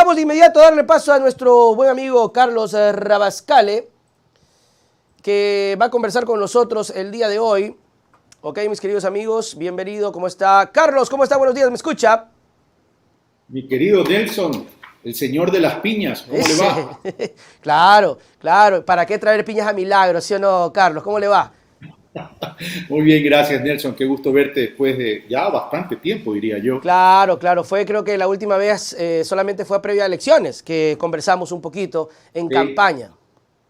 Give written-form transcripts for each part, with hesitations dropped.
vamos de inmediato a darle paso a nuestro buen amigo Carlos Rabascale, que va a conversar con nosotros el día de hoy. Ok, mis queridos amigos, bienvenido. ¿Cómo está? Carlos, ¿cómo está? Buenos días, ¿me escucha? Mi querido Nelson, el señor de las piñas, ¿cómo le va? Claro, claro. ¿Para qué traer piñas a Milagro, sí o no, Carlos? ¿Cómo le va? Muy bien, gracias Nelson, qué gusto verte después de ya bastante tiempo, diría yo. Claro, claro. Creo que la última vez solamente fue previa a elecciones que conversamos un poquito en campaña.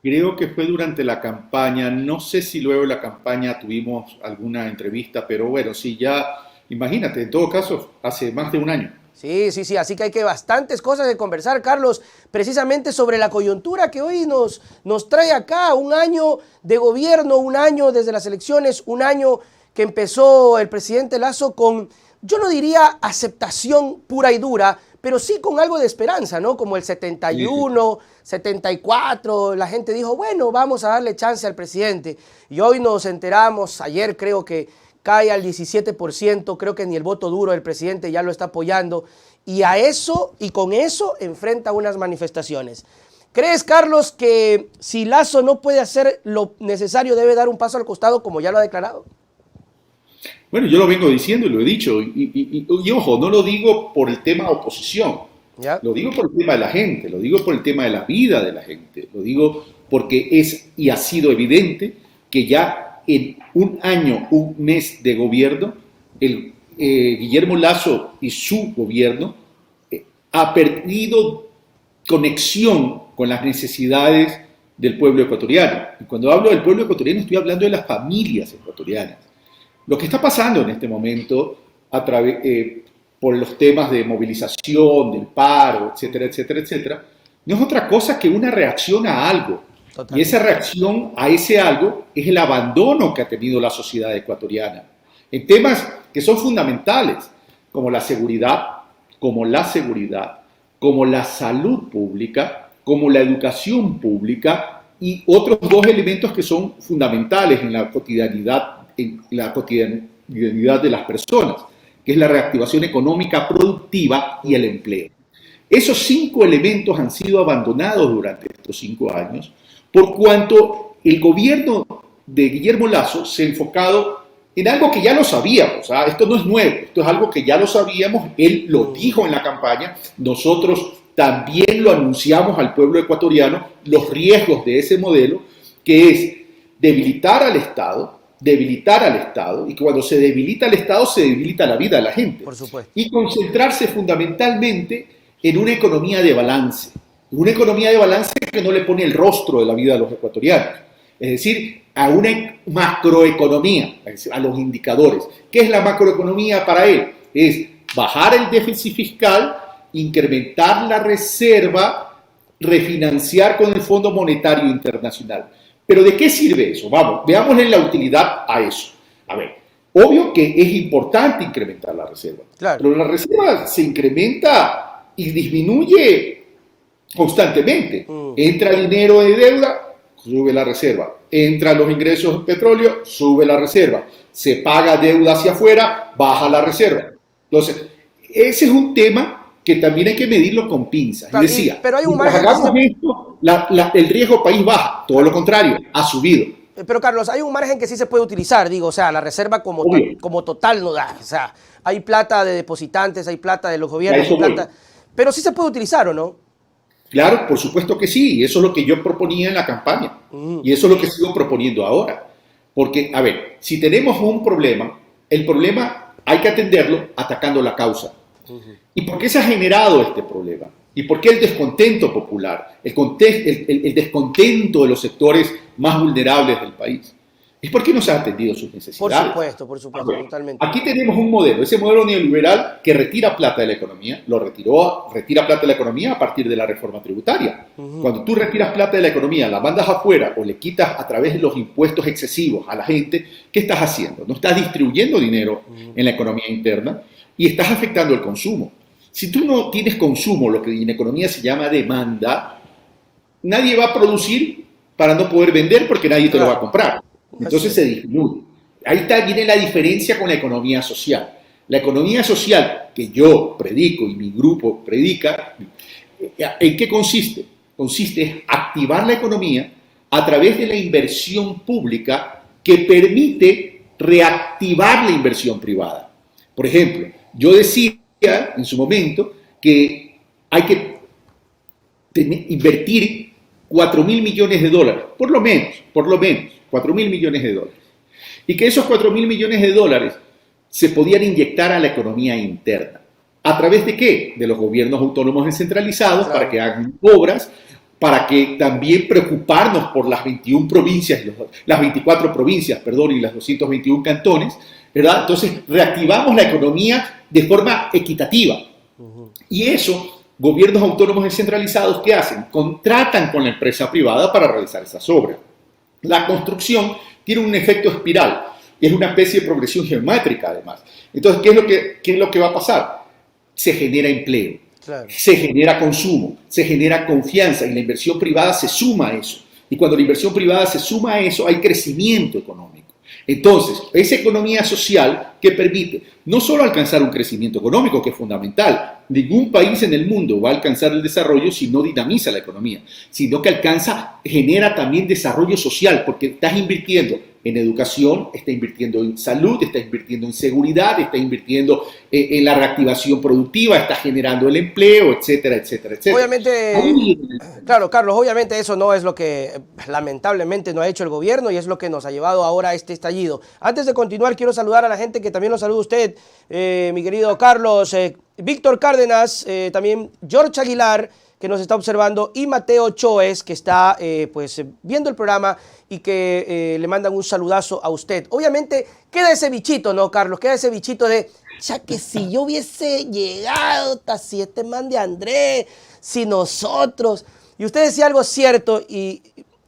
Creo que fue durante la campaña, no sé si luego de la campaña tuvimos alguna entrevista, pero bueno, sí, ya, imagínate, en todo caso, hace más de un año. Sí, sí, sí, así que hay que bastantes cosas de conversar, Carlos, precisamente sobre la coyuntura que hoy nos trae acá, un año de gobierno, un año desde las elecciones, un año que empezó el presidente Lasso con, yo no diría aceptación pura y dura, pero sí con algo de esperanza, ¿no? Como el 71, 74, la gente dijo, bueno, vamos a darle chance al presidente. Y hoy nos enteramos, ayer creo que cae al 17%, creo que ni el voto duro del presidente ya lo está apoyando, y a eso, y con eso, enfrenta unas manifestaciones. ¿Crees, Carlos, que si Lasso no puede hacer lo necesario, debe dar un paso al costado, como ya lo ha declarado? Bueno, yo lo vengo diciendo y lo he dicho, y ojo, no lo digo por el tema oposición, ¿Ya? lo digo por el tema de la gente, lo digo por el tema de la vida de la gente, lo digo porque es y ha sido evidente que ya en un año, un mes de gobierno, Guillermo Lasso y su gobierno ha perdido conexión con las necesidades del pueblo ecuatoriano. Y cuando hablo del pueblo ecuatoriano estoy hablando de las familias ecuatorianas. Lo que está pasando en este momento por los temas de movilización, del paro, etcétera, etcétera, etcétera, no es otra cosa que una reacción a algo. Totalmente. Y esa reacción a ese algo es el abandono que ha tenido la sociedad ecuatoriana en temas que son fundamentales, como la seguridad, como la salud pública, como la educación pública y otros dos elementos que son fundamentales en la cotidianidad de las personas, que es la reactivación económica productiva y el empleo. Esos 5 elementos han sido abandonados durante estos 5 años, por cuanto el gobierno de Guillermo Lasso se ha enfocado en algo que ya lo sabíamos. Esto no es nuevo, esto es algo que ya lo sabíamos, él lo dijo en la campaña, nosotros también lo anunciamos al pueblo ecuatoriano, los riesgos de ese modelo, que es debilitar al Estado, y cuando se debilita el Estado, se debilita la vida de la gente. Por supuesto. Y concentrarse fundamentalmente en una economía de balance que no le pone el rostro de la vida de los ecuatorianos, es decir, a una macroeconomía, a los indicadores. ¿Qué es la macroeconomía para él? Es bajar el déficit fiscal, incrementar la reserva, refinanciar con el Fondo Monetario Internacional. ¿Pero de qué sirve eso? Vamos, veámosle la utilidad a eso. A ver, obvio que es importante incrementar la reserva, Claro. pero la reserva se incrementa y disminuye constantemente. Entra dinero de deuda, sube la reserva. Entran los ingresos de petróleo, sube la reserva. Se paga deuda hacia afuera, baja la reserva. Entonces, ese es un tema que también hay que medirlo con pinzas. Claro, Y decía, pero hay un mientras margen hagamos esto, el riesgo país baja. Todo lo contrario, ha subido. Pero Carlos, hay un margen que sí se puede utilizar, digo, o sea, la reserva como total no da, o sea, hay plata de depositantes, hay plata de los gobiernos, hay plata, pero sí se puede utilizar, ¿o no? Claro, por supuesto que sí, y eso es lo que yo proponía en la campaña, y eso es lo que sigo proponiendo ahora. Porque, a ver, si tenemos un problema, el problema hay que atenderlo atacando la causa. ¿Y por qué se ha generado este problema? ¿Y por qué el descontento popular, el descontento de los sectores más vulnerables del país? Es porque no se ha atendido sus necesidades. Por supuesto, totalmente. Aquí tenemos un modelo, ese modelo neoliberal que retira plata de la economía, retira plata de la economía a partir de la reforma tributaria. Cuando tú retiras plata de la economía, la mandas afuera o le quitas a través de los impuestos excesivos a la gente, ¿qué estás haciendo? No estás distribuyendo dinero en la economía interna y estás afectando el consumo. Si tú no tienes consumo, lo que en economía se llama demanda, nadie va a producir para no poder vender porque nadie te lo va a comprar. Entonces se disminuye. Ahí viene la diferencia con la economía social. La economía social que yo predico y mi grupo predica ¿en qué consiste? Consiste en activar la economía a través de la inversión pública que permite reactivar la inversión privada. Por ejemplo, yo decía en su momento que hay que invertir 4.000 millones de dólares, por lo menos, 4.000 millones de dólares. Y que esos 4.000 millones de dólares se podían inyectar a la economía interna. ¿A través de qué? De los gobiernos autónomos descentralizados, claro, para que hagan obras, para que también preocuparnos por las 21 provincias, las 24 provincias, perdón, y las 221 cantones, ¿verdad? Entonces, reactivamos la economía de forma equitativa. Y eso, gobiernos autónomos descentralizados, ¿qué hacen? Contratan con la empresa privada para realizar esas obras. La construcción tiene un efecto espiral, es una especie de progresión geométrica, además. Entonces, ¿qué es lo que va a pasar? Se genera empleo, claro, se genera consumo, se genera confianza y la inversión privada se suma a eso. Y cuando la inversión privada se suma a eso, hay crecimiento económico. Entonces, esa economía social que permite no solo alcanzar un crecimiento económico, que es fundamental, ningún país en el mundo va a alcanzar el desarrollo si no dinamiza la economía, sino que genera también desarrollo social, porque estás invirtiendo en educación, está invirtiendo en salud, está invirtiendo en seguridad, está invirtiendo en la reactivación productiva, está generando el empleo, etcétera, etcétera, etcétera. Obviamente, claro, Carlos, obviamente eso no es lo que lamentablemente no ha hecho el gobierno y es lo que nos ha llevado ahora a este estallido. Antes de continuar, quiero saludar a la gente que también lo saluda usted, mi querido Carlos, Víctor Cárdenas, también George Aguilar, que nos está observando, y Mateo Choes, que está viendo el programa y que le mandan un saludazo a usted. Obviamente queda ese bichito, ¿no, Carlos? Queda ese bichito de, ya que si yo hubiese llegado, si este man de Andrés, si nosotros. Y usted decía algo cierto, y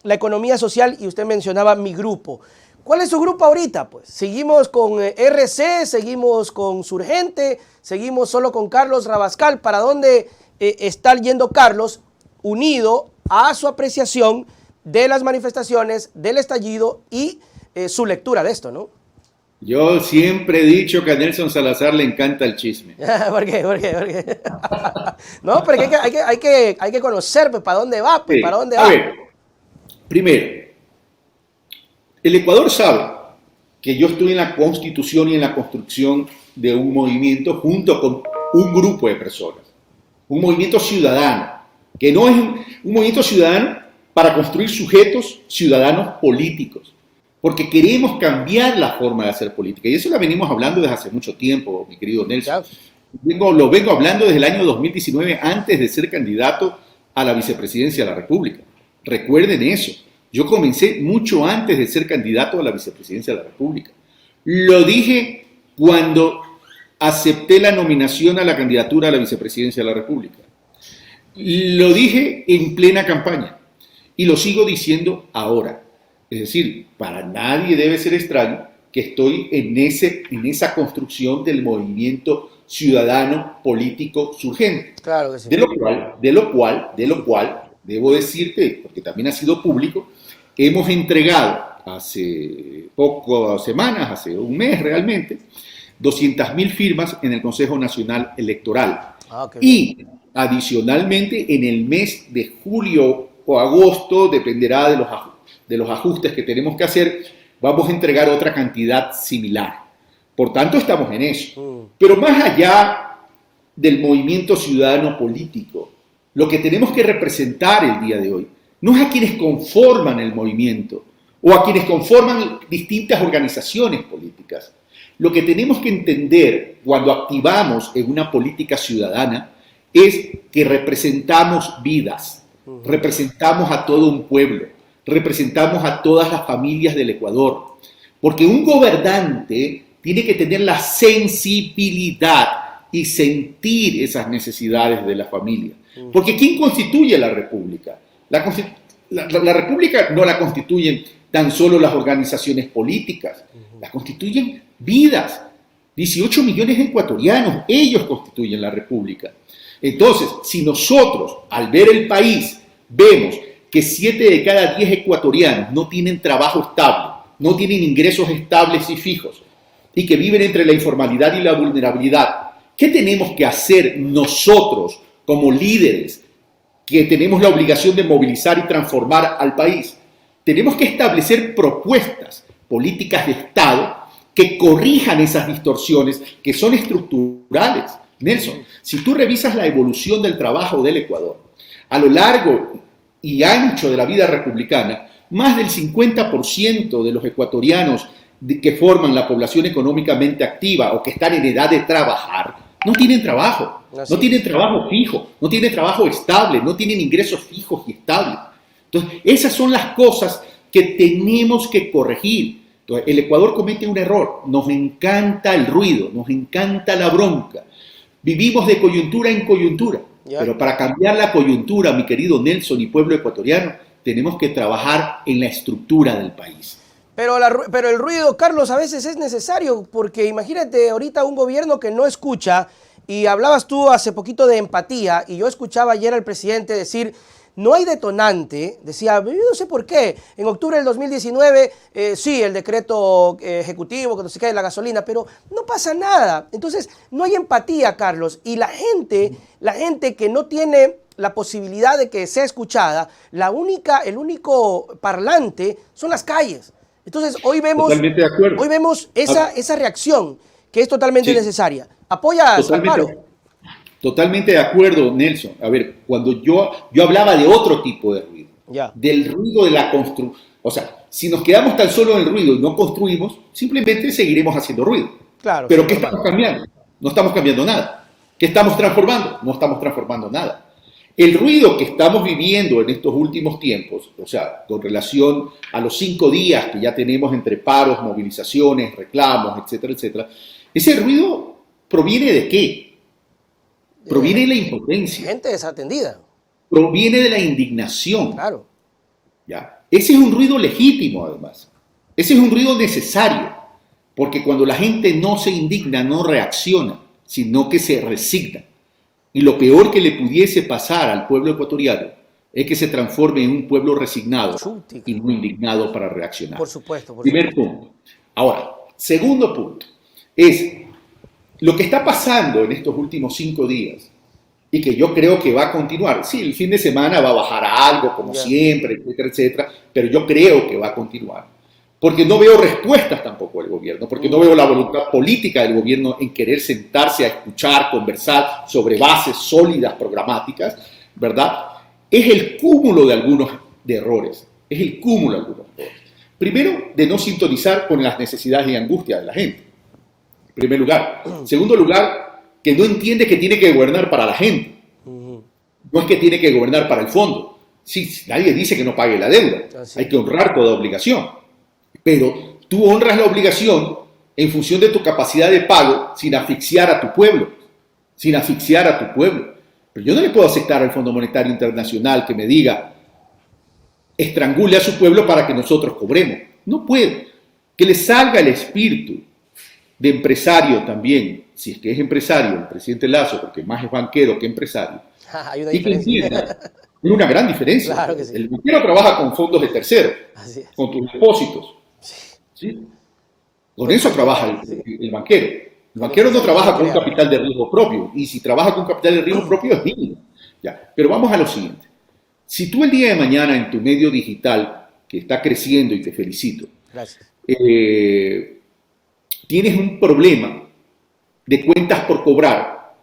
la economía social, y usted mencionaba mi grupo. ¿Cuál es su grupo ahorita? Pues seguimos con RC, seguimos con Surgente, seguimos solo con Carlos Rabascal. ¿Para dónde está yendo Carlos, unido a su apreciación de las manifestaciones, del estallido y su lectura de esto, ¿no? Yo siempre he dicho que a Nelson Salazar le encanta el chisme. ¿Por qué? No, pero hay que conocer, pues, para dónde va, pues, sí. Para dónde va. A ver, primero, el Ecuador sabe que yo estoy en la constitución y en la construcción de un movimiento junto con un grupo de personas, un movimiento ciudadano, que no es un movimiento ciudadano para construir sujetos ciudadanos políticos, porque queremos cambiar la forma de hacer política, y eso la venimos hablando desde hace mucho tiempo, mi querido Nelson. Lo vengo hablando desde el año 2019, antes de ser candidato a la vicepresidencia de la República. Recuerden eso. Yo comencé mucho antes de ser candidato a la vicepresidencia de la República. Lo dije cuando acepté la nominación a la candidatura a la vicepresidencia de la República. Lo dije en plena campaña y lo sigo diciendo ahora. Es decir, para nadie debe ser extraño que estoy en esa construcción del movimiento ciudadano político surgente. Claro que sí. De lo cual, debo decirte, porque también ha sido público, hemos entregado hace pocas semanas, hace un mes realmente, 200.000 firmas en el Consejo Nacional Electoral. Y adicionalmente en el mes de julio o agosto, dependerá de los ajustes que tenemos que hacer, vamos a entregar otra cantidad similar. Por tanto, estamos en eso. Pero más allá del movimiento ciudadano político, lo que tenemos que representar el día de hoy no es a quienes conforman el movimiento o a quienes conforman distintas organizaciones políticas. Lo que tenemos que entender cuando activamos en una política ciudadana es que representamos vidas, representamos a todo un pueblo, representamos a todas las familias del Ecuador, porque un gobernante tiene que tener la sensibilidad y sentir esas necesidades de la familia. Porque ¿quién constituye la República? La República no la constituyen tan solo las organizaciones políticas, la constituyen vidas. 18 millones de ecuatorianos, ellos constituyen la República. Entonces, si nosotros, al ver el país, vemos que 7 de cada 10 ecuatorianos no tienen trabajo estable, no tienen ingresos estables y fijos, y que viven entre la informalidad y la vulnerabilidad, ¿qué tenemos que hacer nosotros como líderes que tenemos la obligación de movilizar y transformar al país. Tenemos que establecer propuestas, políticas de Estado que corrijan esas distorsiones que son estructurales. Nelson, si tú revisas la evolución del trabajo del Ecuador, a lo largo y ancho de la vida republicana, más del 50% de los ecuatorianos que forman la población económicamente activa o que están en edad de trabajar, no tienen trabajo, no tienen trabajo fijo, no tienen trabajo estable, no tienen ingresos fijos y estables. Entonces, esas son las cosas que tenemos que corregir. Entonces, el Ecuador comete un error, nos encanta el ruido, nos encanta la bronca. Vivimos de coyuntura en coyuntura, pero para cambiar la coyuntura, mi querido Nelson y pueblo ecuatoriano, tenemos que trabajar en la estructura del país. Pero el ruido, Carlos, a veces es necesario, porque imagínate ahorita un gobierno que no escucha, y hablabas tú hace poquito de empatía, y yo escuchaba ayer al presidente decir, no hay detonante, decía, yo no sé por qué, en octubre del 2019, sí, el decreto ejecutivo, que no se cae la gasolina, pero no pasa nada. Entonces, no hay empatía, Carlos, y la gente que no tiene la posibilidad de que sea escuchada, el único parlante son las calles. Entonces, hoy vemos esa reacción que es totalmente necesaria. ¿Apoyas al paro? Totalmente de acuerdo, Nelson. A ver, cuando yo hablaba de otro tipo de ruido, del ruido de la construcción. O sea, si nos quedamos tan solo en el ruido y no construimos, simplemente seguiremos haciendo ruido. Claro, pero ¿qué estamos cambiando? No estamos cambiando nada. ¿Qué estamos transformando? No estamos transformando nada. El ruido que estamos viviendo en estos últimos tiempos, o sea, con relación a los 5 días que ya tenemos entre paros, movilizaciones, reclamos, etcétera, etcétera, ese ruido proviene ¿de qué? Proviene de la impotencia. Gente desatendida. Proviene de la indignación. Claro. ¿Ya? Ese es un ruido legítimo, además. Ese es un ruido necesario, porque cuando la gente no se indigna, no reacciona, sino que se resigna. Y lo peor que le pudiese pasar al pueblo ecuatoriano es que se transforme en un pueblo resignado y no indignado para reaccionar. Por supuesto. Primer punto. Ahora, segundo punto, es lo que está pasando en estos últimos 5 días y que yo creo que va a continuar. Sí, el fin de semana va a bajar a algo, como siempre, etcétera, etcétera, pero yo creo que va a continuar. Porque no veo respuestas tampoco del gobierno, porque no veo la voluntad política del gobierno en querer sentarse a escuchar, conversar sobre bases sólidas programáticas, ¿verdad? Es el cúmulo de algunos errores, es el cúmulo de algunos errores. Primero, de no sintonizar con las necesidades y angustias de la gente, en primer lugar. En segundo lugar, que no entiende que tiene que gobernar para la gente, no es que tiene que gobernar para el fondo. Sí, nadie dice que no pague la deuda, hay que honrar toda obligación. Pero tú honras la obligación en función de tu capacidad de pago sin asfixiar a tu pueblo. Sin asfixiar a tu pueblo. Pero yo no le puedo aceptar al Fondo Monetario Internacional que me diga estrangule a su pueblo para que nosotros cobremos. No puedo. Que le salga el espíritu de empresario también, si es que es empresario, el presidente Lazo, porque más es banquero que empresario. Hay una diferencia. Hay una gran diferencia. Claro que sí. El banquero trabaja con fondos de terceros, con tus depósitos. ¿Sí? Con eso trabaja el banquero. El banquero no trabaja con un capital de riesgo propio, y si trabaja con capital de riesgo propio es mínimo. Ya. Pero vamos a lo siguiente. Si tú el día de mañana en tu medio digital, que está creciendo y te felicito, tienes un problema de cuentas por cobrar,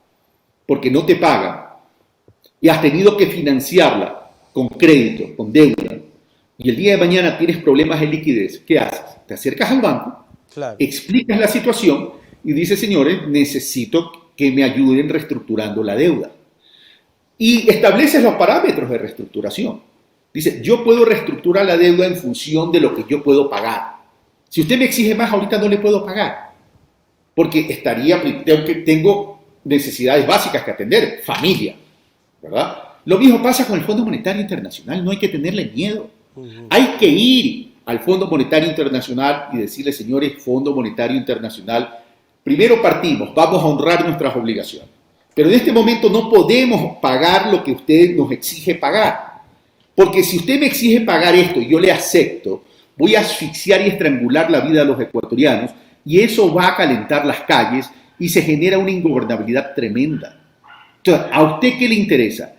porque no te pagan, y has tenido que financiarla con crédito, con deuda, y el día de mañana tienes problemas de liquidez, ¿qué haces? Te acercas al banco, explicas la situación y dices, señores, necesito que me ayuden reestructurando la deuda. Y estableces los parámetros de reestructuración. Dice, yo puedo reestructurar la deuda en función de lo que yo puedo pagar. Si usted me exige más, ahorita no le puedo pagar. Porque tengo necesidades básicas que atender, familia, ¿verdad? Lo mismo pasa con el Fondo Monetario Internacional, no hay que tenerle miedo. Hay que ir al Fondo Monetario Internacional y decirle, señores, Fondo Monetario Internacional, primero partimos, vamos a honrar nuestras obligaciones. Pero en este momento no podemos pagar lo que usted nos exige pagar. Porque si usted me exige pagar esto y yo le acepto, voy a asfixiar y estrangular la vida de los ecuatorianos y eso va a calentar las calles y se genera una ingobernabilidad tremenda. Entonces, ¿a usted qué le interesa?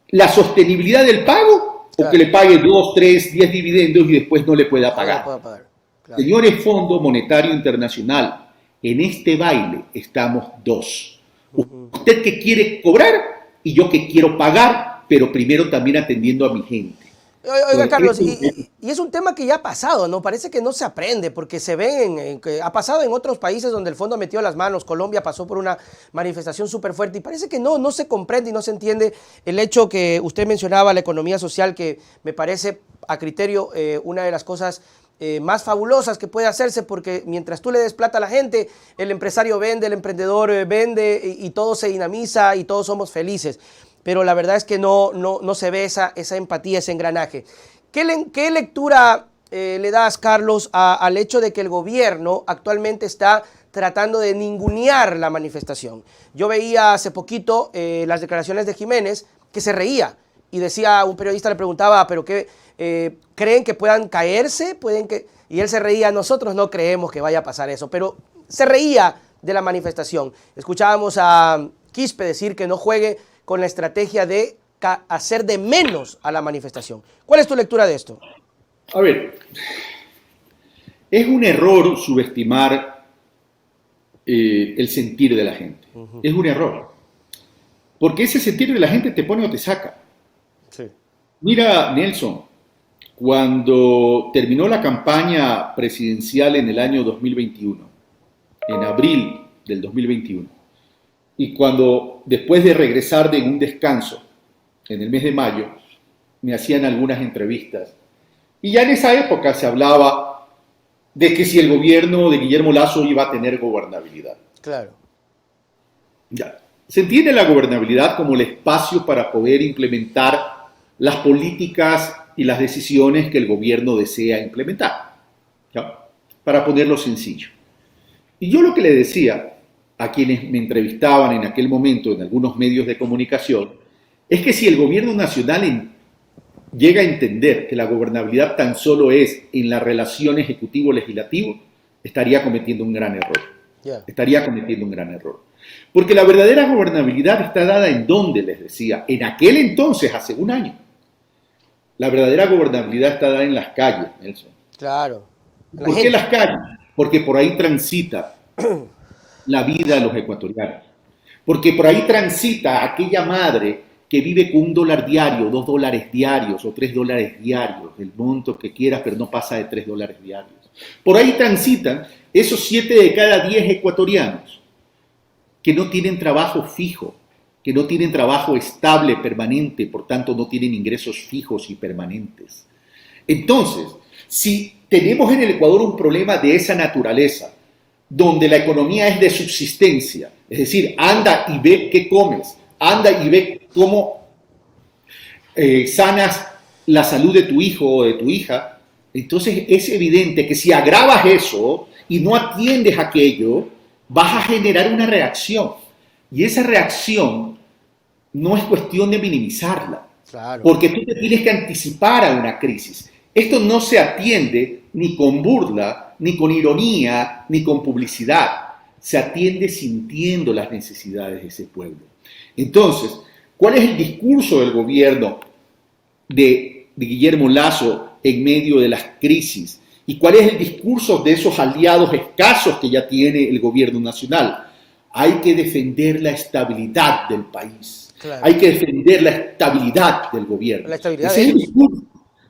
la sostenibilidad del pago o que le pague 2, 3, 10 dividendos y después no le pueda pagar. Claro. Señores, Fondo Monetario Internacional, en este baile estamos dos. Usted que quiere cobrar y yo que quiero pagar, pero primero también atendiendo a mi gente. Oiga, Carlos, y es un tema que ya ha pasado, ¿no? Parece que no se aprende, porque se ven, que ha pasado en otros países donde el fondo ha metido las manos. Colombia pasó por una manifestación súper fuerte y parece que no se comprende y no se entiende el hecho que usted mencionaba, la economía social, que me parece a criterio una de las cosas más fabulosas que puede hacerse, porque mientras tú le des plata a la gente, el empresario vende, el emprendedor vende y todo se dinamiza y todos somos felices. Pero la verdad es que no se ve esa empatía, ese engranaje. ¿Qué lectura le das, Carlos, al hecho de que el gobierno actualmente está tratando de ningunear la manifestación? Yo veía hace poquito las declaraciones de Jiménez, que se reía y decía, un periodista le preguntaba, ¿pero qué creen que puedan caerse? Y él se reía, nosotros no creemos que vaya a pasar eso, pero se reía de la manifestación. Escuchábamos a Quispe decir que no juegue con la estrategia de hacer de menos a la manifestación. ¿Cuál es tu lectura de esto? A ver, es un error subestimar el sentir de la gente. Es un error. Porque ese sentir de la gente te pone o te saca. Sí. Mira, Nelson, cuando terminó la campaña presidencial en el año 2021, en abril del 2021, y cuando, después de regresar de un descanso, en el mes de mayo, me hacían algunas entrevistas. Y ya en esa época se hablaba de que si el gobierno de Guillermo Lasso iba a tener gobernabilidad. Claro. Ya. Se entiende la gobernabilidad como el espacio para poder implementar las políticas y las decisiones que el gobierno desea implementar. ¿Ya? Para ponerlo sencillo. Y yo lo que le decía a quienes me entrevistaban en aquel momento en algunos medios de comunicación, es que si el gobierno nacional llega a entender que la gobernabilidad tan solo es en la relación ejecutivo-legislativo, estaría cometiendo un gran error. Estaría cometiendo un gran error. Porque la verdadera gobernabilidad está dada en dónde, les decía, en aquel entonces, hace un año. La verdadera gobernabilidad está dada en las calles, Nelson. Claro. ¿Por qué las calles? Porque por ahí transita la vida de los ecuatorianos. Porque por ahí transita aquella madre que vive con $1 diario, $2 diarios o $3 diarios, el monto que quieras, pero no pasa de $3 diarios. Por ahí transitan esos 7 de cada 10 ecuatorianos que no tienen trabajo fijo, que no tienen trabajo estable, permanente, por tanto no tienen ingresos fijos y permanentes. Entonces, si tenemos en el Ecuador un problema de esa naturaleza, donde la economía es de subsistencia, es decir, anda y ve qué comes, anda y ve cómo sanas la salud de tu hijo o de tu hija, entonces es evidente que si agravas eso y no atiendes aquello, vas a generar una reacción. Y esa reacción no es cuestión de minimizarla, claro, porque tú te tienes que anticipar a una crisis. Esto no se atiende ni con burla, ni con ironía, ni con publicidad. Se atiende sintiendo las necesidades de ese pueblo. Entonces, ¿cuál es el discurso del gobierno de Guillermo Lasso en medio de las crisis? ¿Y cuál es el discurso de esos aliados escasos que ya tiene el gobierno nacional? Hay que defender la estabilidad del país. Claro. Hay que defender la estabilidad del gobierno. La estabilidad Ese es el discurso.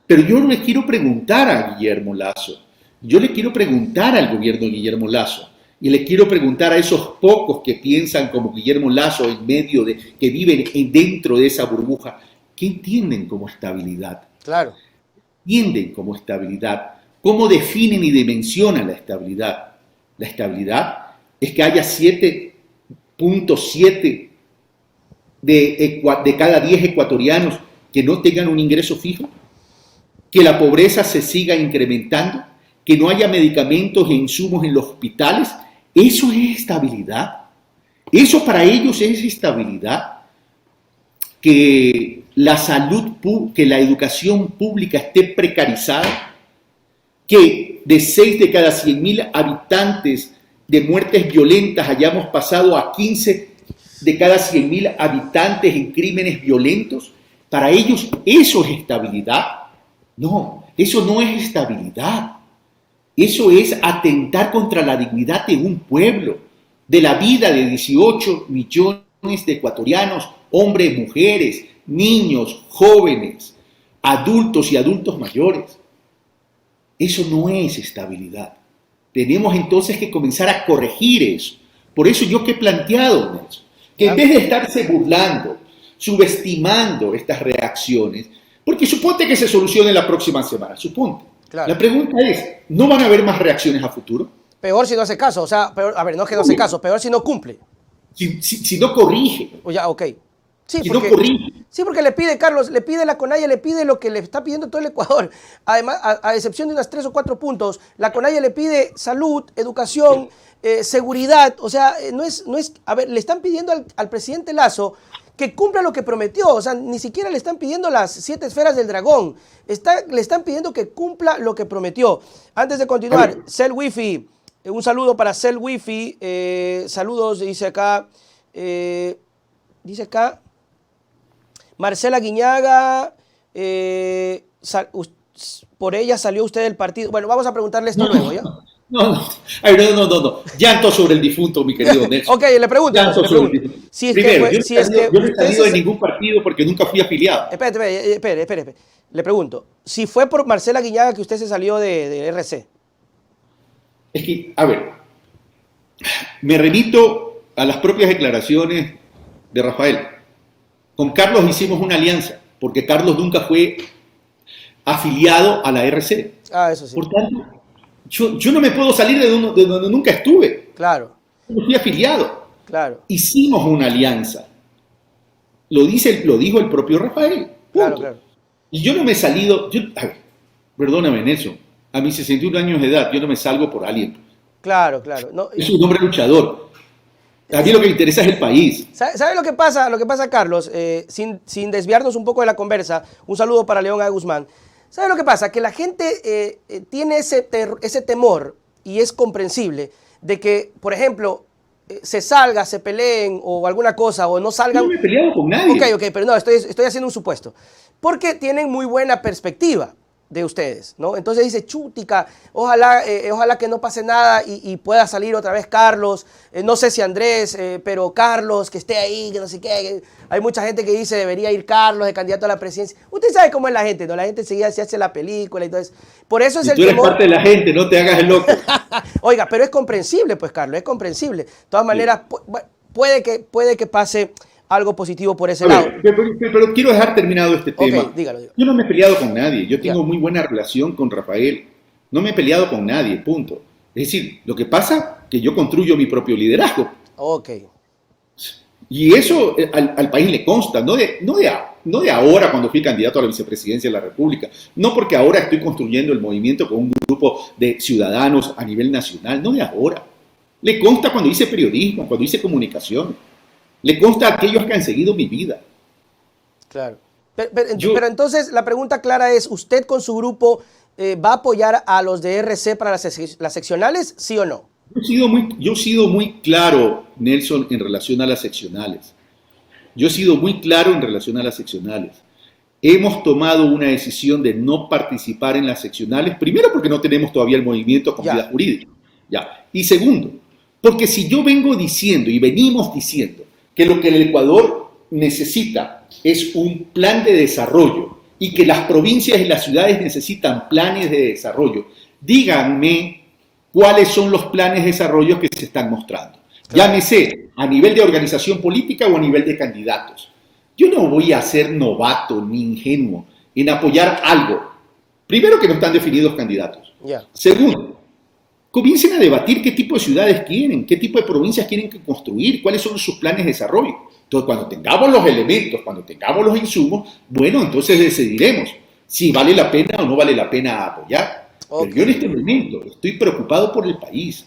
Pero yo le quiero preguntar a Guillermo Lasso, yo le quiero preguntar al gobierno de Guillermo Lasso, y le quiero preguntar a esos pocos que piensan como Guillermo Lasso en medio de, que viven dentro de esa burbuja, ¿qué entienden como estabilidad? Claro. ¿Entienden como estabilidad? ¿Cómo definen y dimensionan la estabilidad? La estabilidad es que haya 7.7 de cada 10 ecuatorianos que no tengan un ingreso fijo, que la pobreza se siga incrementando, que no haya medicamentos e insumos en los hospitales. Eso es estabilidad. Eso para ellos es estabilidad. Que la salud, que la educación pública esté precarizada, que de 6 de cada 100.000 habitantes de muertes violentas hayamos pasado a 15 de cada 100.000 habitantes en crímenes violentos. Para ellos eso es estabilidad. No, eso no es estabilidad. Eso es atentar contra la dignidad de un pueblo, de la vida de 18 millones de ecuatorianos, hombres, mujeres, niños, jóvenes, adultos y adultos mayores. Eso no es estabilidad. Tenemos entonces que comenzar a corregir eso. Por eso yo que he planteado, Nelson, que en vez de estarse burlando, subestimando estas reacciones, porque suponte que se solucione la próxima semana, suponte. Claro. La pregunta es, ¿no van a haber más reacciones a futuro? Peor si no hace caso, o sea, peor, a ver, no es que no hace caso, peor si no cumple. Si no corrige. O ya, ok. Sí, si porque, no corrige. Sí, porque le pide, Carlos, le pide la CONAIE, le pide lo que le está pidiendo todo el Ecuador. Además, a excepción de unas 3 o 4 puntos, la CONAIE le pide salud, educación, seguridad. O sea, no es, a ver, le están pidiendo al presidente Lasso que cumpla lo que prometió. O sea, ni siquiera le están pidiendo las 7 esferas del dragón. Le están pidiendo que cumpla lo que prometió. Antes de continuar, Cell Wifi, un saludo para Cell Wifi. Saludos, dice acá. Marcela Guiñaga, por ella salió usted del partido. Bueno, vamos a preguntarle esto luego, ¿ya? No. Llanto sobre el difunto, mi querido Nelson. Ok, le pregunto. Si es Primero, yo no he salido de ningún partido porque nunca fui afiliado. Espere. Le pregunto, si fue por Marcela Guiñaga que usted se salió de RC. Es que, a ver, me remito a las propias declaraciones de Rafael. Con Carlos hicimos una alianza, porque Carlos nunca fue afiliado a la RC. Eso sí. Por tanto, yo no me puedo salir de donde nunca estuve. Claro. No fui afiliado. Claro. Hicimos una alianza. Lo dijo el propio Rafael. Punto. Claro. Y yo no me he salido... perdóname, Nelson. A mis 61 años de edad, yo no me salgo por alguien. Claro. No, es un hombre luchador. A mí lo que me interesa es el país. ¿Sabe lo que pasa? Lo que pasa, Carlos, sin desviarnos un poco de la conversa, un saludo para León A. Guzmán. ¿Sabe lo que pasa? Que la gente tiene ese temor, y es comprensible, de que, por ejemplo, se peleen o alguna cosa, o no salgan... Yo no me he peleado con nadie. Ok, pero no, estoy haciendo un supuesto. Porque tienen muy buena perspectiva de ustedes, ¿no? Entonces dice, chutica, ojalá que no pase nada y pueda salir otra vez Carlos, no sé si Andrés, pero Carlos, que esté ahí, que no sé qué. Hay mucha gente que dice, debería ir Carlos de candidato a la presidencia. Usted sabe cómo es la gente, ¿no? La gente enseguida se hace la película, entonces, por eso es el temor. Tú eres parte de la gente, no te hagas el loco. Oiga, pero es comprensible, pues, Carlos, es comprensible. De todas maneras, puede que pase algo positivo por ese lado. Pero quiero dejar terminado este tema. Okay, dígalo. Yo no me he peleado con nadie. Yo tengo muy buena relación con Rafael. No me he peleado con nadie, punto. Es decir, lo que pasa es que yo construyo mi propio liderazgo. Ok. Y eso al país le consta, no de ahora cuando fui candidato a la vicepresidencia de la República, no porque ahora estoy construyendo el movimiento con un grupo de ciudadanos a nivel nacional, no de ahora. Le consta cuando hice periodismo, cuando hice comunicación. Le consta a aquellos que han seguido mi vida. Claro. Pero entonces la pregunta clara es, ¿usted con su grupo va a apoyar a los de RC para las seccionales, sí o no? Yo he sido muy claro, Nelson, en relación a las seccionales. Hemos tomado una decisión de no participar en las seccionales, primero porque no tenemos todavía el movimiento con vida jurídica. Y segundo, porque si yo vengo diciendo y venimos diciendo que lo que el Ecuador necesita es un plan de desarrollo y que las provincias y las ciudades necesitan planes de desarrollo, díganme cuáles son los planes de desarrollo que se están mostrando. Llámese a nivel de organización política o a nivel de candidatos. Yo no voy a ser novato ni ingenuo en apoyar algo. Primero, que no están definidos candidatos. Segundo, comiencen a debatir qué tipo de ciudades quieren, qué tipo de provincias quieren construir, cuáles son sus planes de desarrollo. Entonces, cuando tengamos los elementos, cuando tengamos los insumos, bueno, entonces decidiremos si vale la pena o no vale la pena apoyar. Pero yo en este momento estoy preocupado por el país.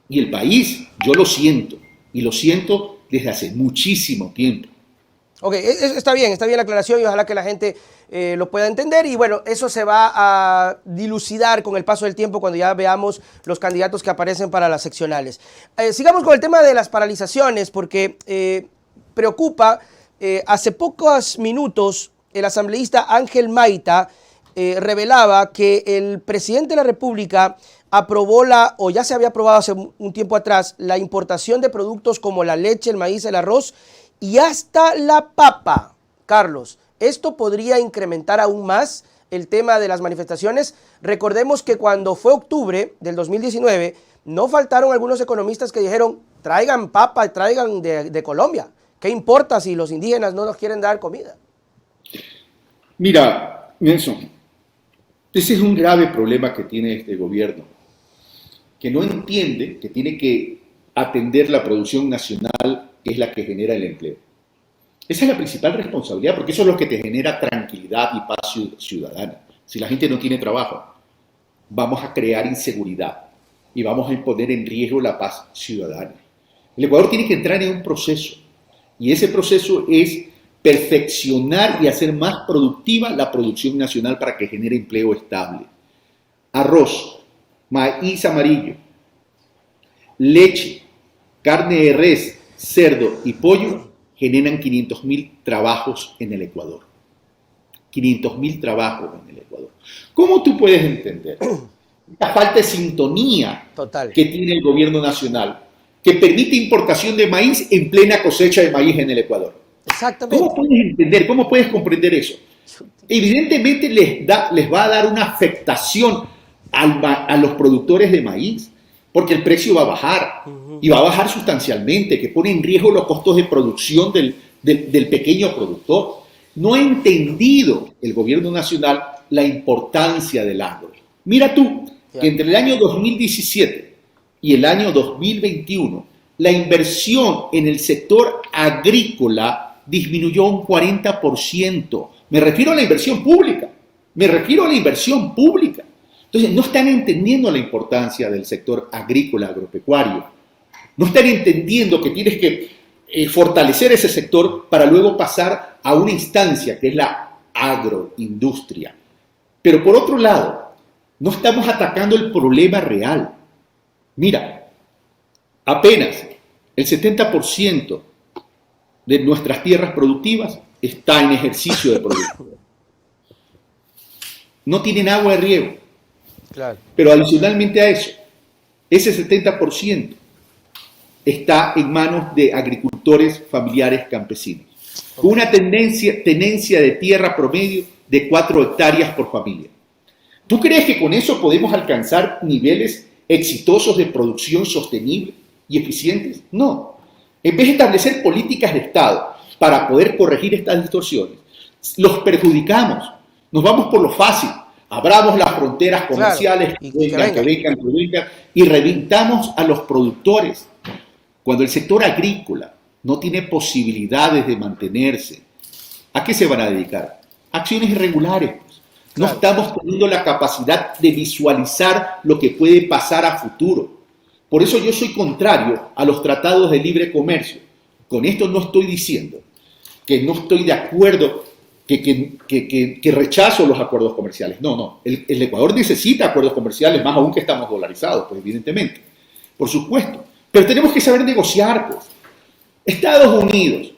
Y el país, yo lo siento. Y lo siento desde hace muchísimo tiempo. Ok, está bien la aclaración y ojalá que la gente lo pueda entender. Y bueno, eso se va a dilucidar con el paso del tiempo cuando ya veamos los candidatos que aparecen para las seccionales. Sigamos con el tema de las paralizaciones porque preocupa. Hace pocos minutos el asambleísta Ángel Maita revelaba que el presidente de la República aprobó o ya se había aprobado hace un tiempo atrás, la importación de productos como la leche, el maíz, el arroz y hasta la papa. Carlos, ¿esto podría incrementar aún más el tema de las manifestaciones? Recordemos que cuando fue octubre del 2019, no faltaron algunos economistas que dijeron, traigan papa, traigan de Colombia. ¿Qué importa si los indígenas no nos quieren dar comida? Mira, Nelson, ese es un grave problema que tiene este gobierno, que no entiende que tiene que atender la producción nacional, que es la que genera el empleo. Esa es la principal responsabilidad, porque eso es lo que te genera tranquilidad y paz ciudadana. Si la gente no tiene trabajo, vamos a crear inseguridad y vamos a poner en riesgo la paz ciudadana. El Ecuador tiene que entrar en un proceso, y ese proceso es perfeccionar y hacer más productiva la producción nacional para que genere empleo estable. Arroz, maíz amarillo, leche, carne de res, cerdo y pollo generan 500.000 trabajos en el Ecuador. 500.000 trabajos en el Ecuador. ¿Cómo tú puedes entender esta falta de sintonía que tiene el gobierno nacional, que permite importación de maíz en plena cosecha de maíz en el Ecuador? Exactamente. ¿Cómo puedes entender, cómo puedes comprender eso? Evidentemente les va a dar una afectación a los productores de maíz, porque el precio va a bajar, y va a bajar sustancialmente, que pone en riesgo los costos de producción del pequeño productor. No ha entendido el gobierno nacional la importancia del agro. Mira tú, que entre el año 2017 y el año 2021, la inversión en el sector agrícola disminuyó un 40%. Me refiero a la inversión pública. Entonces, no están entendiendo la importancia del sector agrícola, agropecuario. No están entendiendo que tienes que fortalecer ese sector para luego pasar a una instancia que es la agroindustria. Pero por otro lado, no estamos atacando el problema real. Mira, apenas el 70% de nuestras tierras productivas está en ejercicio de producción. No tienen agua de riego. Claro. Pero adicionalmente a eso, ese 70% está en manos de agricultores familiares campesinos, con una tenencia de tierra promedio de 4 hectáreas por familia. ¿Tú crees que con eso podemos alcanzar niveles exitosos de producción sostenible y eficientes? No. En vez de establecer políticas de Estado para poder corregir estas distorsiones, los perjudicamos. Nos vamos por lo fácil. Abramos las fronteras comerciales, claro, que vengan, y reventamos a los productores. Cuando el sector agrícola no tiene posibilidades de mantenerse, ¿a qué se van a dedicar? Acciones irregulares. No estamos teniendo la capacidad de visualizar lo que puede pasar a futuro. Por eso yo soy contrario a los tratados de libre comercio. Con esto no estoy diciendo que no estoy de acuerdo, que rechazo los acuerdos comerciales. No. El Ecuador necesita acuerdos comerciales, más aún que estamos dolarizados, pues evidentemente. Por supuesto. Pero tenemos que saber negociar, pues. Estados Unidos,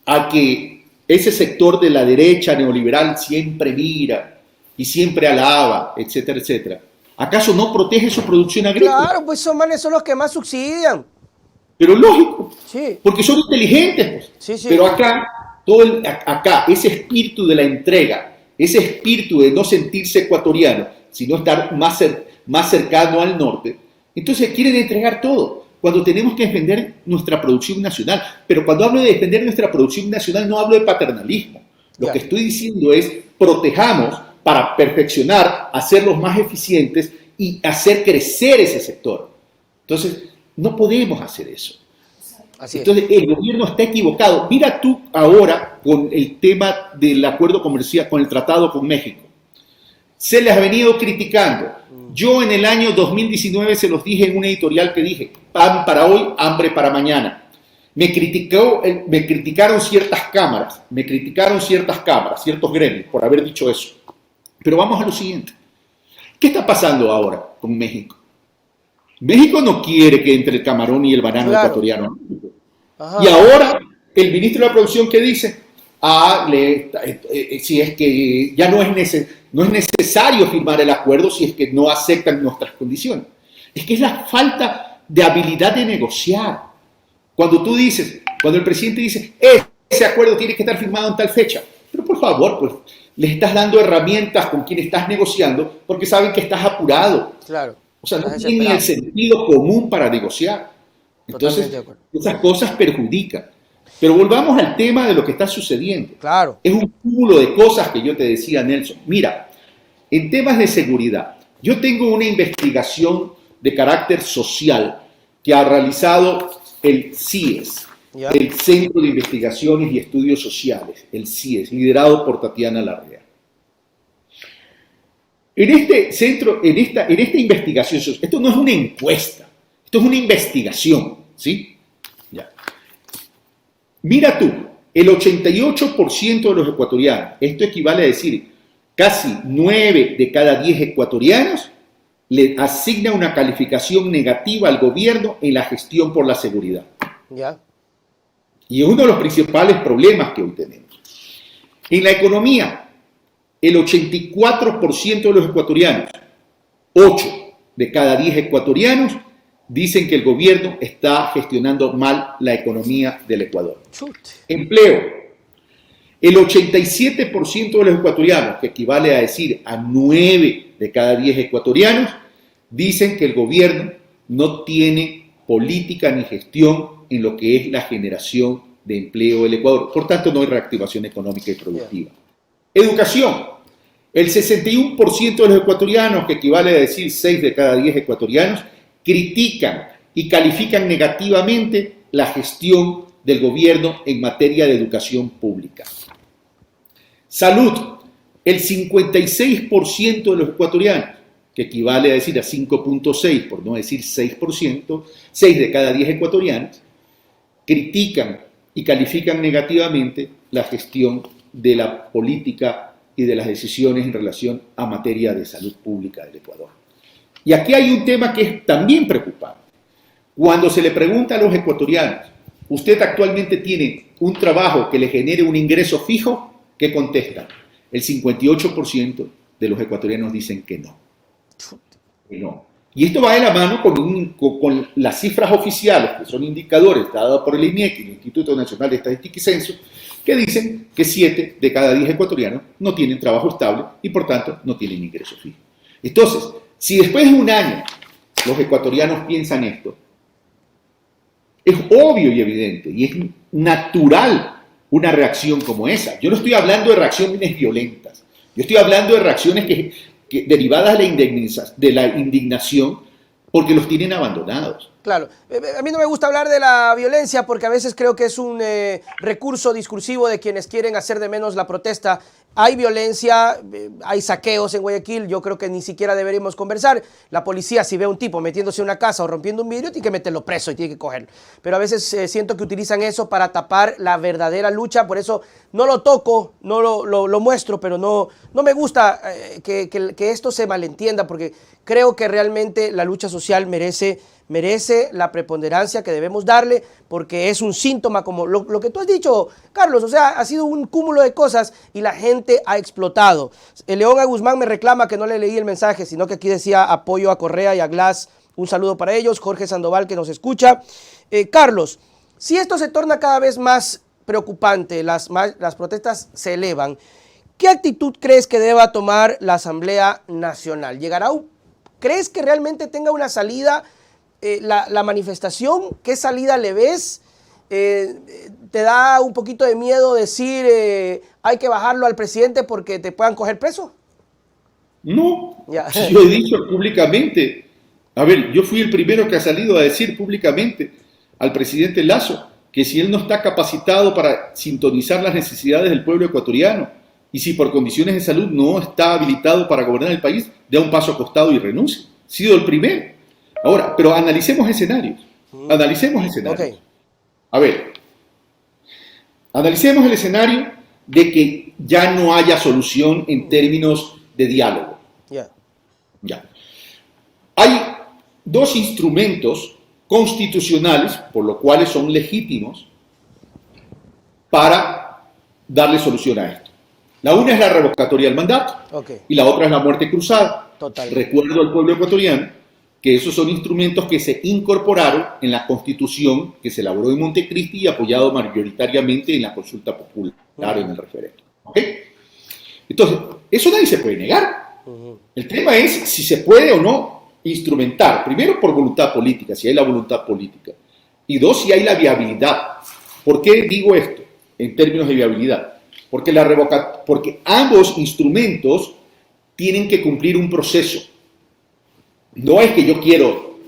a que ese sector de la derecha neoliberal siempre mira y siempre alaba, etcétera, etcétera, ¿acaso no protege su producción agrícola? Claro, pues esos manes son los que más subsidian. Pero lógico, sí, porque son inteligentes, pues. Sí. Pero acá, ese espíritu de la entrega, ese espíritu de no sentirse ecuatoriano, sino estar más cercano al norte, entonces quieren entregar todo, cuando tenemos que defender nuestra producción nacional. Pero cuando hablo de defender nuestra producción nacional, no hablo de paternalismo. Lo que estoy diciendo es, protejamos para perfeccionar, hacerlos más eficientes y hacer crecer ese sector. Entonces, no podemos hacer eso. Entonces, el gobierno está equivocado. Mira tú ahora con el tema del acuerdo comercial, con el tratado con México. Se les ha venido criticando. Yo en el año 2019 se los dije en una editorial que dije, pan para hoy, hambre para mañana. Me criticaron ciertas cámaras, ciertos gremios por haber dicho eso. Pero vamos a lo siguiente. ¿Qué está pasando ahora con México? México no quiere que entre el camarón y el banano ecuatoriano. Ajá. Y ahora el ministro de la Producción, ¿qué dice? si es que ya no es necesario firmar el acuerdo si es que no aceptan nuestras condiciones. Es que es la falta de habilidad de negociar. Cuando el presidente dice, ese acuerdo tiene que estar firmado en tal fecha, pero por favor, pues les estás dando herramientas con quien estás negociando porque saben que estás apurado. Claro. O sea, no tienen ni el sentido común para negociar. Entonces, esas cosas perjudican. Pero volvamos al tema de lo que está sucediendo. Claro. Es un cúmulo de cosas que yo te decía, Nelson. Mira, en temas de seguridad, yo tengo una investigación de carácter social que ha realizado el CIES, el Centro de Investigaciones y Estudios Sociales, el CIES, liderado por Tatiana Larrea. En este centro, en esta investigación, esto no es una encuesta, esto es una investigación, ¿sí? Ya. Mira tú, el 88% de los ecuatorianos, esto equivale a decir casi 9 de cada 10 ecuatorianos, le asigna una calificación negativa al gobierno en la gestión por la seguridad. Ya. Y es uno de los principales problemas que hoy tenemos. En la economía, el 84% de los ecuatorianos, 8 de cada 10 ecuatorianos, dicen que el gobierno está gestionando mal la economía del Ecuador. Empleo, el 87% de los ecuatorianos, que equivale a decir a 9 de cada 10 ecuatorianos, dicen que el gobierno no tiene política ni gestión en lo que es la generación de empleo del Ecuador. Por tanto, no hay reactivación económica y productiva. Educación. El 61% de los ecuatorianos, que equivale a decir 6 de cada 10 ecuatorianos, critican y califican negativamente la gestión del gobierno en materia de educación pública. Salud. El 56% de los ecuatorianos, que equivale a decir a 5.6, por no decir 6%, 6 de cada 10 ecuatorianos, critican y califican negativamente la gestión de la política y de las decisiones en relación a materia de salud pública del Ecuador. Y aquí hay un tema que es también preocupante. Cuando se le pregunta a los ecuatorianos, ¿usted actualmente tiene un trabajo que le genere un ingreso fijo? ¿Qué contestan? El 58% de los ecuatorianos dicen que no. Que no. Y esto va de la mano con las cifras oficiales, que son indicadores dados por el INEC, el Instituto Nacional de Estadística y Censo, que dicen que 7 de cada 10 ecuatorianos no tienen trabajo estable y por tanto no tienen ingreso fijo. Entonces, si después de un año los ecuatorianos piensan esto, es obvio y evidente y es natural una reacción como esa. Yo no estoy hablando de reacciones violentas, yo estoy hablando de reacciones que derivadas de la indignación porque los tienen abandonados. Claro, a mí no me gusta hablar de la violencia porque a veces creo que es un recurso discursivo de quienes quieren hacer de menos la protesta. Hay violencia, hay saqueos en Guayaquil, yo creo que ni siquiera deberíamos conversar. La policía, si ve a un tipo metiéndose en una casa o rompiendo un vidrio, tiene que meterlo preso y tiene que cogerlo. Pero a veces siento que utilizan eso para tapar la verdadera lucha, por eso no lo toco, no lo muestro, pero no me gusta que esto se malentienda, porque creo que realmente la lucha social merece la preponderancia que debemos darle, porque es un síntoma como lo que tú has dicho, Carlos, o sea, ha sido un cúmulo de cosas y la gente ha explotado. León A. Guzmán me reclama que no le leí el mensaje, sino que aquí decía apoyo a Correa y a Glass, un saludo para ellos. Jorge Sandoval, que nos escucha. Carlos, si esto se torna cada vez más preocupante, las protestas se elevan, ¿qué actitud crees que deba tomar la Asamblea Nacional? ¿Crees que realmente tenga una salida la manifestación? ¿Qué salida le ves? ¿Te da un poquito de miedo decir hay que bajarlo al presidente porque te puedan coger preso? No, yo he dicho públicamente, a ver, yo fui el primero que ha salido a decir públicamente al presidente Lasso que si él no está capacitado para sintonizar las necesidades del pueblo ecuatoriano y si por condiciones de salud no está habilitado para gobernar el país, dé un paso acostado y renuncie. He sido el primero. Ahora, pero analicemos escenarios. Okay. A ver, analicemos el escenario de que ya no haya solución en términos de diálogo. Ya. Hay dos instrumentos constitucionales, por lo cuales son legítimos, para darle solución a esto. La una es la revocatoria del mandato Ok, y la otra es la muerte cruzada. total. Recuerdo al pueblo ecuatoriano que esos son instrumentos que se incorporaron en la Constitución que se elaboró en Montecristi y apoyado mayoritariamente en la consulta popular, en el referéndum. ¿Ok? Entonces, eso nadie se puede negar. El tema es si se puede o no instrumentar. Primero, por voluntad política, si hay la voluntad política. Y dos, si hay la viabilidad. ¿Por qué digo esto en términos de viabilidad? Porque ambos instrumentos tienen que cumplir un proceso. No es que yo quiero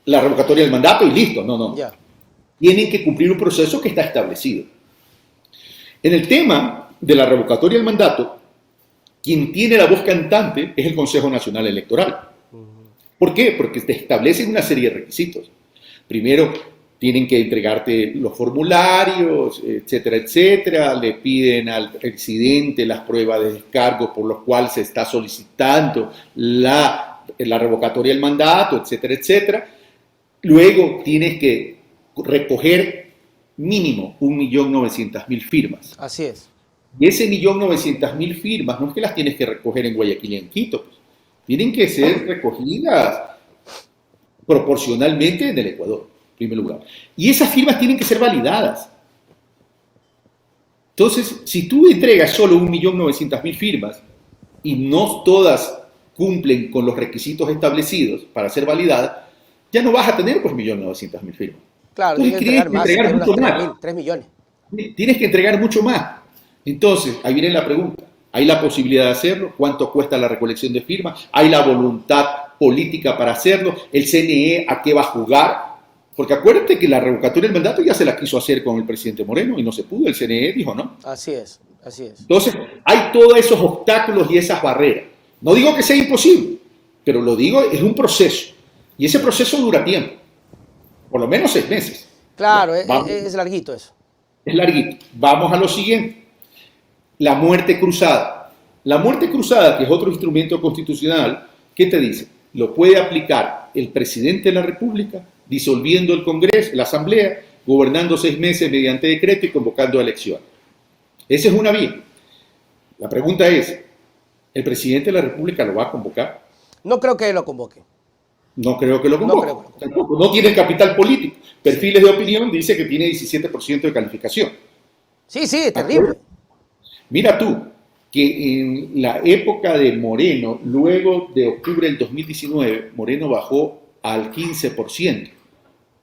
la revocatoria del mandato y listo, no. Ya. Tienen que cumplir un proceso que está establecido. En el tema de la revocatoria del mandato, quien tiene la voz cantante es el Consejo Nacional Electoral. ¿Por qué? Porque te establecen una serie de requisitos. Primero, tienen que entregarte los formularios, etcétera, etcétera. Le piden al presidente las pruebas de descargo por los cuales se está solicitando la revocatoria del mandato, etcétera, etcétera. Luego tienes que recoger mínimo 1.900.000 firmas. Así es. Y ese 1.900.000 firmas no es que las tienes que recoger en Guayaquil y en Quito, pues. Tienen que ser recogidas proporcionalmente en el Ecuador, en primer lugar. Y esas firmas tienen que ser validadas. Entonces, si tú entregas solo 1.900.000 firmas y no todas cumplen con los requisitos establecidos para ser validadas, ya no vas a tener pues 1.900.000 firmas. Claro, Entonces, tienes que entregar más, mucho unas más. 3 millones. Tienes que entregar mucho más. Entonces, ahí viene la pregunta. ¿Hay la posibilidad de hacerlo? ¿Cuánto cuesta la recolección de firmas? ¿Hay la voluntad política para hacerlo? ¿El CNE a qué va a jugar? Porque acuérdate que la revocatoria del mandato ya se la quiso hacer con el presidente Moreno y no se pudo. El CNE dijo no. Así es, así es. Entonces, hay todos esos obstáculos y esas barreras. No digo que sea imposible, pero lo digo, es un proceso. Y ese proceso dura tiempo. Por lo menos 6 meses. Claro, Vamos. es larguito eso. Es larguito. Vamos a lo siguiente. La muerte cruzada. La muerte cruzada, que es otro instrumento constitucional, ¿qué te dice? Lo puede aplicar el presidente de la República, disolviendo el Congreso, la Asamblea, gobernando 6 meses mediante decreto y convocando elecciones. Esa es una vía. La pregunta es, ¿el presidente de la República lo va a convocar? No creo que lo convoque. No creo que lo convoque. No creo que lo convoque. Tampoco. No tiene capital político. Perfiles de opinión dice que tiene 17% de calificación. Sí, es terrible. Mira tú, que en la época de Moreno, luego de octubre del 2019, Moreno bajó al 15%.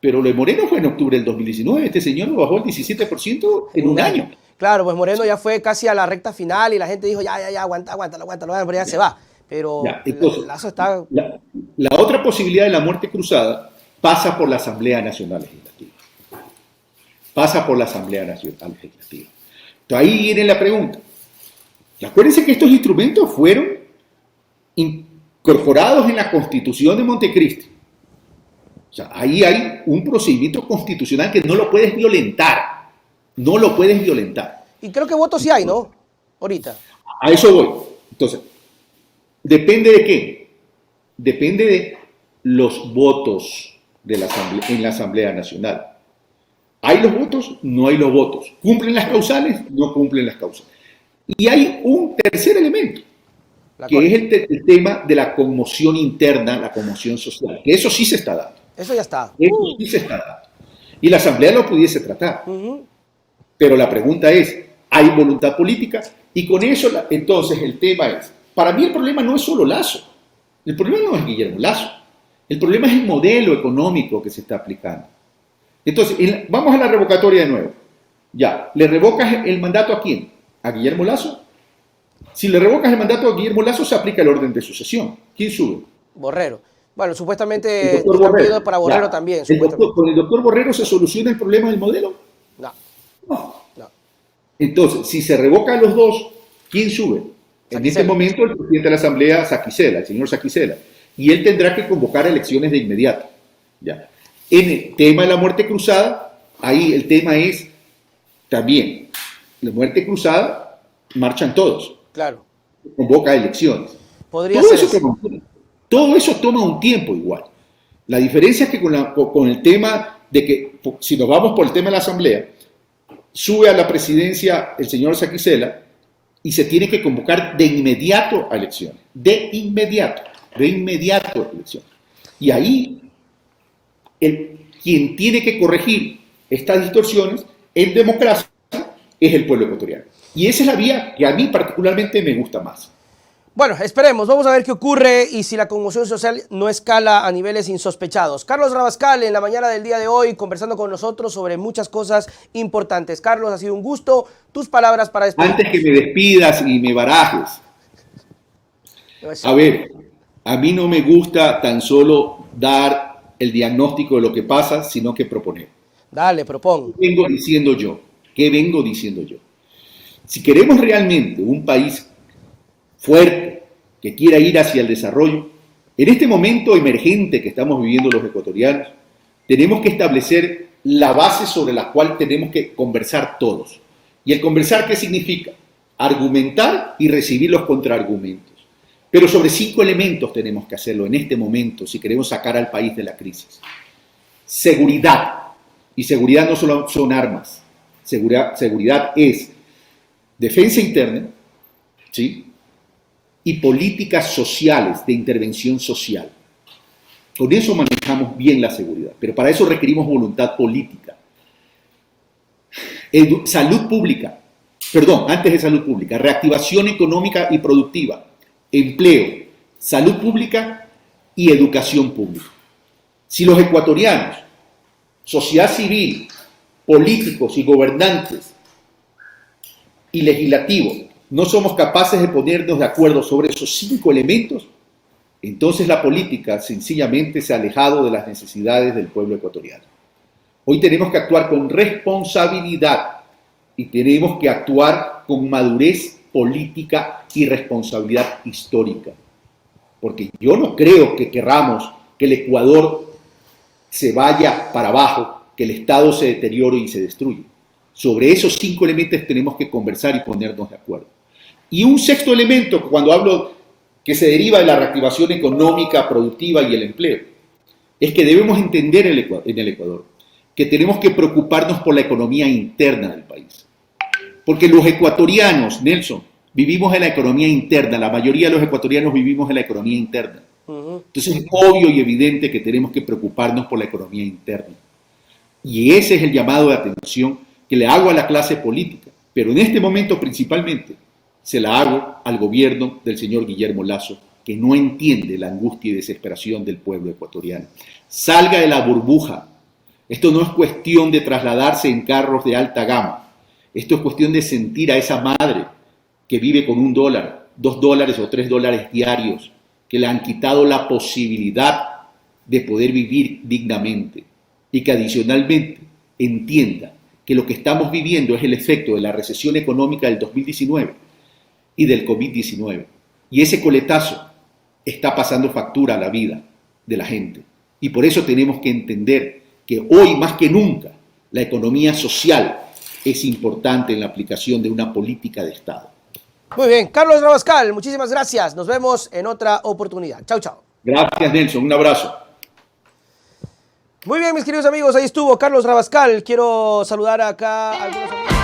Pero lo de Moreno fue en octubre del 2019. Este señor lo bajó al 17% en un año. Claro, pues Moreno ya fue casi a la recta final y la gente dijo, ya, aguanta, pero ya se va. Pero Ya, entonces, Lazo está... La otra posibilidad de la muerte cruzada pasa por la Asamblea Nacional Legislativa. Pasa por la Asamblea Nacional Legislativa. Entonces ahí viene la pregunta. Y acuérdense que estos instrumentos fueron incorporados en la Constitución de Montecristi. O sea, ahí hay un procedimiento constitucional que no lo puedes violentar. No lo puedes violentar. Y creo que votos sí hay, ¿no? Ahorita. A eso voy. Entonces, ¿depende de qué? Depende de los votos de en la Asamblea Nacional. ¿Hay los votos? No hay los votos. ¿Cumplen las causales? No cumplen las causales. Y hay un tercer elemento, que es el tema de la conmoción interna, la conmoción social, que eso sí se está dando. Eso ya está. Eso sí se está dando. Y la Asamblea lo pudiese tratar. Pero la pregunta es, ¿hay voluntad política? Y con eso, entonces, el tema es, para mí el problema no es solo Lasso. El problema no es Guillermo Lasso. El problema es el modelo económico que se está aplicando. Entonces, vamos a la revocatoria de nuevo. Ya, ¿le revocas el mandato a quién? ¿A Guillermo Lasso? Si le revocas el mandato a Guillermo Lasso, se aplica el orden de sucesión. ¿Quién sube? Borrero. Bueno, supuestamente El doctor Borrero. para Borrero Ya. también. ¿Con el doctor Borrero se soluciona el problema del modelo? No. No. Entonces, si se revoca a los dos, ¿quién sube? En este momento el presidente de la Asamblea, Saquicela, el señor Saquicela. Y él tendrá que convocar elecciones de inmediato. Ya. En el tema de la muerte cruzada, ahí el tema es también, la muerte cruzada, marchan todos. Claro. Convoca elecciones. Podría Todo ser eso toma un tiempo. Todo eso toma un tiempo igual. La diferencia es que con el tema de que, si nos vamos por el tema de la Asamblea, sube a la presidencia el señor Saquicela y se tiene que convocar de inmediato a elecciones. De inmediato a elecciones. Y ahí, quien tiene que corregir estas distorsiones en democracia es el pueblo ecuatoriano. Y esa es la vía que a mí particularmente me gusta más. Bueno, esperemos, vamos a ver qué ocurre y si la conmoción social no escala a niveles insospechados. Carlos Rabascal, en la mañana del día de hoy, conversando con nosotros sobre muchas cosas importantes. Carlos, ha sido un gusto. Tus palabras para despedir. Antes que me despidas y me barajes. A ver, a mí no me gusta tan solo dar el diagnóstico de lo que pasa, sino que proponer. Dale, propón. ¿Qué vengo diciendo yo? ¿Qué vengo diciendo yo? Si queremos realmente un país fuerte, que quiera ir hacia el desarrollo, en este momento emergente que estamos viviendo los ecuatorianos, tenemos que establecer la base sobre la cual tenemos que conversar todos. ¿Y el conversar qué significa? Argumentar y recibir los contraargumentos. Pero sobre 5 elementos tenemos que hacerlo en este momento si queremos sacar al país de la crisis. Seguridad. Y seguridad no solo son armas. Seguridad es defensa interna, ¿sí? Y políticas sociales de intervención social. Con eso manejamos bien la seguridad, pero para eso requerimos voluntad política. Salud pública, antes de salud pública, reactivación económica y productiva, empleo, salud pública y educación pública. Si los ecuatorianos, sociedad civil, políticos y gobernantes y legislativos no somos capaces de ponernos de acuerdo sobre esos 5 elementos, entonces la política sencillamente se ha alejado de las necesidades del pueblo ecuatoriano. Hoy tenemos que actuar con responsabilidad y tenemos que actuar con madurez política y responsabilidad histórica. Porque yo no creo que querramos que el Ecuador se vaya para abajo, que el Estado se deteriore y se destruya. Sobre esos 5 elementos tenemos que conversar y ponernos de acuerdo. Y un 6º elemento, cuando hablo que se deriva de la reactivación económica, productiva y el empleo, es que debemos entender en el Ecuador que tenemos que preocuparnos por la economía interna del país. Porque los ecuatorianos, Nelson, vivimos en la economía interna, la mayoría de los ecuatorianos vivimos en la economía interna. Entonces es obvio y evidente que tenemos que preocuparnos por la economía interna. Y ese es el llamado de atención que le hago a la clase política, pero en este momento principalmente se la hago al gobierno del señor Guillermo Lasso, que no entiende la angustia y desesperación del pueblo ecuatoriano. Salga de la burbuja. Esto no es cuestión de trasladarse en carros de alta gama. Esto es cuestión de sentir a esa madre que vive con $1, $2 o $3 diarios, que le han quitado la posibilidad de poder vivir dignamente y que adicionalmente entienda que lo que estamos viviendo es el efecto de la recesión económica del 2019 y del COVID-19. Y ese coletazo está pasando factura a la vida de la gente. Y por eso tenemos que entender que hoy más que nunca la economía social es importante en la aplicación de una política de Estado. Muy bien, Carlos Rabascal, muchísimas gracias. Nos vemos en otra oportunidad. Chau, chau. Gracias, Nelson. Un abrazo. Muy bien, mis queridos amigos, ahí estuvo Carlos Rabascal. Quiero saludar acá a algunos amigos.